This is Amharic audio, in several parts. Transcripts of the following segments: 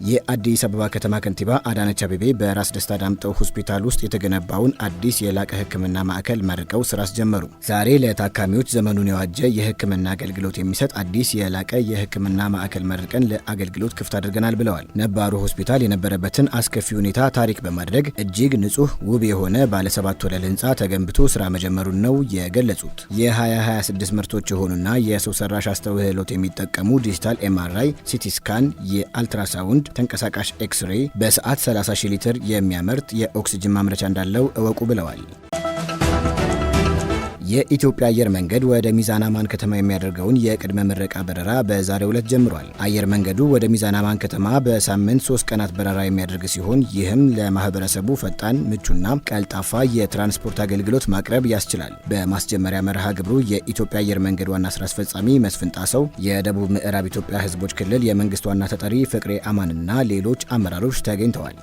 የአዲስ አበባ ከተማ ከንቲባ አዳነች አቤቤ በራስ ደስታ ዳምጠው ሆስፒታል ውስጥ የተገነባውን አዲስ የላቀ ሕክምና ማዕከል መርቀው ስራ አስጀመሩ። ዛሬ ለታካሚዎች ዘመኑን የዋጀ የሕክምና አገልግሎት የሚሰጥ አዲስ የላቀ የሕክምና ማዕከል መርቀን ለአገልግሎት ክፍት አድርገናል ብለዋል። ነባሩ ሆስፒታል የነበረበትን አስከፊ ሁኔታ ታሪክ በማድረግ እጅግ ንጹህ ውብ የሆነ ባለ 7 ወለል ህንፃ ተገንብቶ ስራ መጀመሩን ነው የገለጹት። የ2026 ምርቶች የሆኑና የሰው ሰራሽ አስተውህሎት የሚጠቀሙ ዲጂታል ኤምአርአይ፣ ሲቲ ስካን፣ የአልትራሳውንድ ተንቀሳቃሽ ኤክስሬይ በሰዓት 30,000 ሊትር የሚያመርት የኦክሲጅን ማምረቻ እንዳለው እወቁ ብለዋል። የኢትዮጵያ አየር መንገድ ወደ ሚዛን አማን ከተማ የሚያደርገውን የቅድመ ምረቃ በረራ በዛሬው ዕለት ጀምሯል። አየር መንገዱ ወደ ሚዛን አማን ከተማ በሳምንት 3 ቀናት በረራ የሚያደርግ ሲሆን ይህም ለማህበረሰቡ ፈጣን፣ ምቹና ቀልጣፋ የትራንስፖርት አገልግሎት ማቅረብ ያስችላል። በማስጀመሪያ መርሃ ግብሩ የኢትዮጵያ አየር መንገድ ዋና ስራ አስፈጻሚ መስፍን ጣሰው፣ የደቡብ ምዕራብ ኢትዮጵያ ህዝቦች ክልል የመንግስት ዋና ተጠሪ ፍቅሬ አማንና ሌሎች አመራሮች ተገኝተዋል።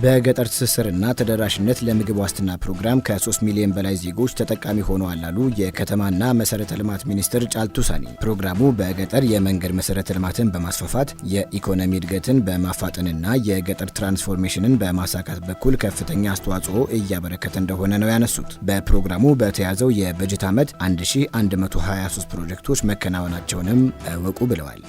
በገጠር ትስስርና ተደራሽነት ለምግብ ዋስትና ፕሮግራም ከ3 ሚሊዮን በላይ ዜጎች ተጠቃሚ ሆነዋል አሉ የከተማና መሰረተ ልማት ሚኒስትር ጫልቱ ሳኒ። ፕሮግራሙ በገጠር የመንገድ መሰረተ ልማትን በማስፋፋት የኢኮኖሚ እድገትን በማፋጠንና የገጠር ትራንስፎርሜሽንን በማሳካት በኩል ከፍተኛ አስተዋጽኦ እያበረከተ እንደሆነ ነው ያነሱት። በፕሮግራሙ በተያዘው የበጀት ዓመት 1123 ፕሮጀክቶች መከናወናቸውንም እወቁ ብለዋል።